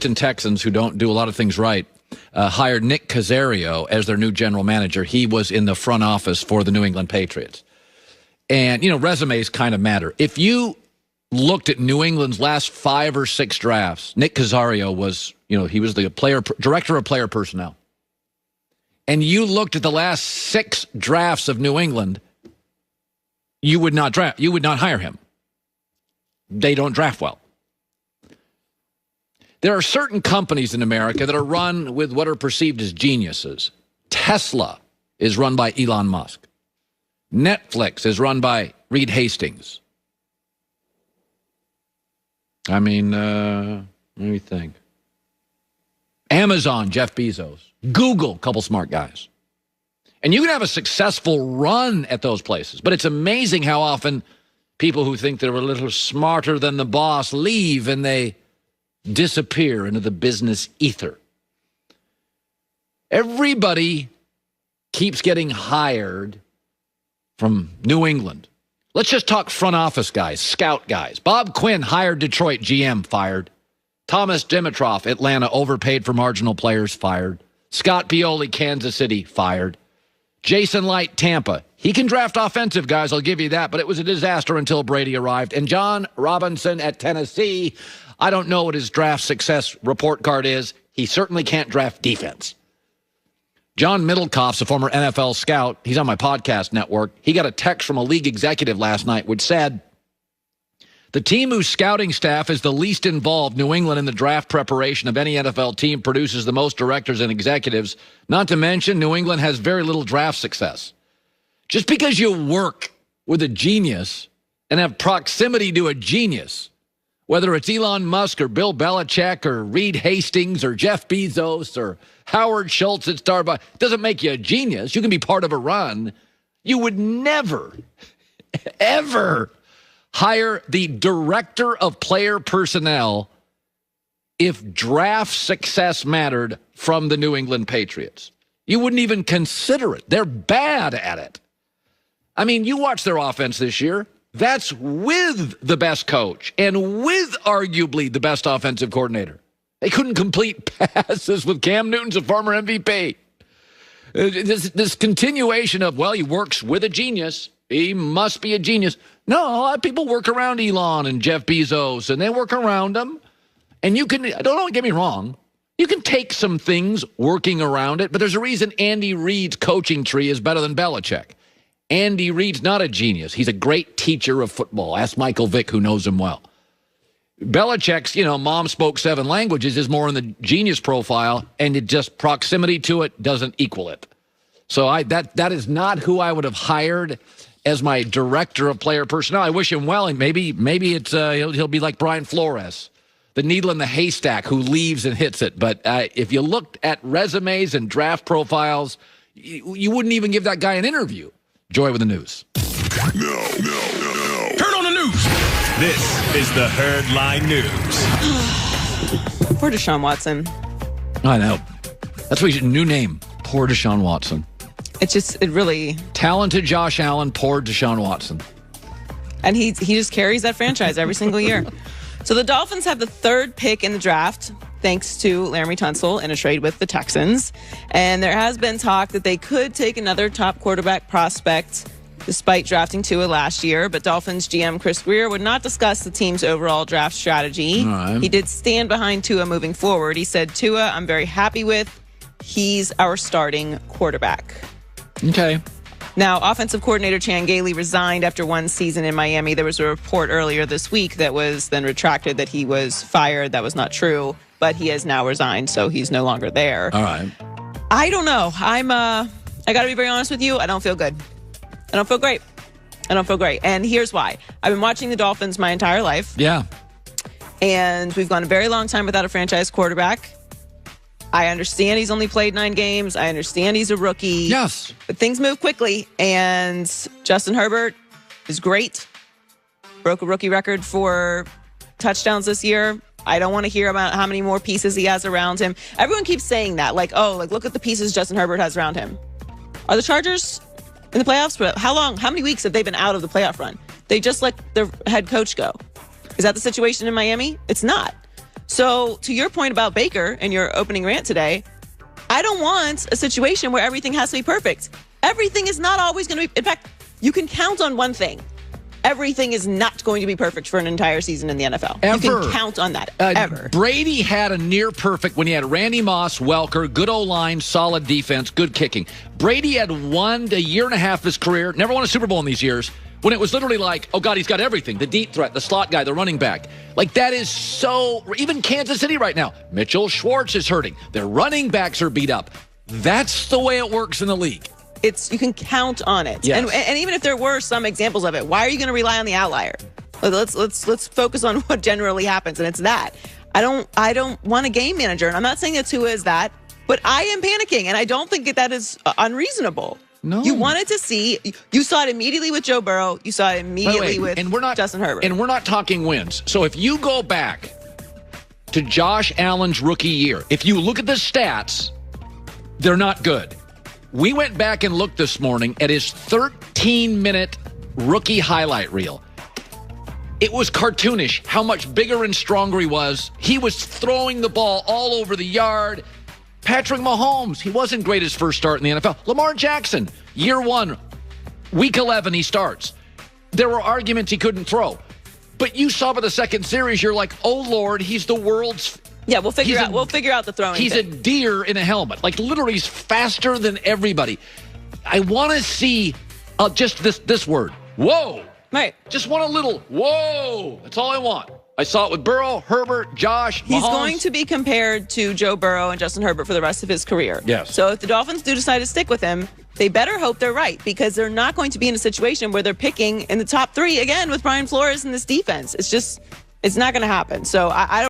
Texans, who don't do a lot of things right, hired Nick Caserio as their new general manager. He was in the front office for the New England Patriots. And, resumes kind of matter. If you looked at New England's last 5 or 6 drafts, Nick Caserio was, he was the director of player personnel. And you looked at the last 6 drafts of New England, you would not hire him. They don't draft well. There are certain companies in America that are run with what are perceived as geniuses. Tesla is run by Elon Musk. Netflix is run by Reed Hastings. Let me think. Amazon, Jeff Bezos. Google, couple smart guys. And you can have a successful run at those places, but it's amazing how often people who think they're a little smarter than the boss leave and they disappear into the business ether. Everybody keeps getting hired from New England. Let's just talk front office guys, scout guys. Bob Quinn hired Detroit, GM, fired. Thomas Dimitroff, Atlanta, overpaid for marginal players, fired. Scott Pioli, Kansas City, fired. Jason Light, Tampa. He can draft offensive guys, I'll give you that, but it was a disaster until Brady arrived. And John Robinson at Tennessee, I don't know what his draft success report card is. He certainly can't draft defense. John Middlecoff's a former NFL scout. He's on my podcast network. He got a text from a league executive last night which said, the team whose scouting staff is the least involved, New England, in the draft preparation of any NFL team, produces the most directors and executives. Not to mention, New England has very little draft success. Just because you work with a genius and have proximity to a genius, whether it's Elon Musk or Bill Belichick or Reed Hastings or Jeff Bezos or Howard Schultz at Starbucks, doesn't make you a genius. You can be part of a run. You would never, ever hire the director of player personnel if draft success mattered from the New England Patriots. You wouldn't even consider it. They're bad at it. You watch their offense this year. That's with the best coach and with arguably the best offensive coordinator. They couldn't complete passes with Cam Newton's a former MVP. This continuation of, he works with a genius. He must be a genius. No, a lot of people work around Elon and Jeff Bezos, and they work around them. And you can, don't get me wrong, you can take some things working around it, but there's a reason Andy Reid's coaching tree is better than Belichick. Andy Reid's not a genius. He's a great teacher of football. Ask Michael Vick, who knows him well. Belichick's, mom spoke 7 languages is more in the genius profile, and it just proximity to it doesn't equal it. So that is not who I would have hired as my director of player personnel. I wish him well, and maybe it's he'll be like Brian Flores, the needle in the haystack who leaves and hits it. But if you looked at resumes and draft profiles, you wouldn't even give that guy an interview. Joy with the news. No. Turn on the news. This is the Herd Line News. Poor Deshaun Watson. I know. That's what new name. Poor Deshaun Watson. It really... Talented Josh Allen, poor Deshaun Watson. And he just carries that franchise every single year. So the Dolphins have the 3rd pick in the draft, thanks to Laramie Tunsil in a trade with the Texans. And there has been talk that they could take another top quarterback prospect despite drafting Tua last year. But Dolphins GM Chris Greer would not discuss the team's overall draft strategy. Right. He did stand behind Tua moving forward. He said, Tua, I'm very happy with. He's our starting quarterback. Okay. Now, offensive coordinator Chan Gailey resigned after 1 season in Miami. There was a report earlier this week that was then retracted that he was fired. That was not true, but he has now resigned, so he's no longer there. All right. I don't know. I got to be very honest with you. I don't feel good. I don't feel great. And here's why. I've been watching the Dolphins my entire life. Yeah. And we've gone a very long time without a franchise quarterback. I understand he's only played 9 games. I understand he's a rookie. Yes. But things move quickly, and Justin Herbert is great. Broke a rookie record for touchdowns this year. I don't want to hear about how many more pieces he has around him. Everyone keeps saying that, look at the pieces Justin Herbert has around him. Are the Chargers in the playoffs? How many weeks have they been out of the playoff run? They just let their head coach go. Is that the situation in Miami? It's not. So to your point about Baker and your opening rant today, I don't want a situation where everything has to be perfect. Everything is not always going to be. In fact, you can count on one thing. Everything is not going to be perfect for an entire season in the NFL. Ever. You can count on that. Ever. Brady had a near perfect when he had Randy Moss, Welker, good O-line, solid defense, good kicking. Brady had won a year and a half of his career, never won a Super Bowl in these years, when it was literally like, oh, God, he's got everything. The deep threat, the slot guy, the running back. Like, that is so... Even Kansas City right now, Mitchell Schwartz is hurting. Their running backs are beat up. That's the way it works in the league. You can count on it. Yes. And even if there were some examples of it, why are you going to rely on the outlier? Let's focus on what generally happens, and it's that. I don't want a game manager, and I'm not saying that Tua is that, but I am panicking, and I don't think that is unreasonable. No. You wanted to see, you saw it immediately with Joe Burrow, you saw it immediately with Justin Herbert. And we're not talking wins. So if you go back to Josh Allen's rookie year, if you look at the stats, they're not good. We went back and looked this morning at his 13-minute rookie highlight reel. It was cartoonish how much bigger and stronger he was. He was throwing the ball all over the yard. Patrick Mahomes, he wasn't great his first start in the NFL. Lamar Jackson, year one, week 11, he starts. There were arguments he couldn't throw. But you saw by the second series, you're like, oh, Lord, he's the world's... Yeah, we'll figure out the throwing He's thing. a deer in a helmet. Like, literally, he's faster than everybody. I want to see just this word. Whoa. Right. Just want a little whoa. That's all I want. I saw it with Burrow, Herbert, Josh, Mahomes. He's going to be compared to Joe Burrow and Justin Herbert for the rest of his career. Yes. So if the Dolphins do decide to stick with him, they better hope they're right, because they're not going to be in a situation where they're picking in the top 3 again with Brian Flores and this defense. It's not going to happen. So I don't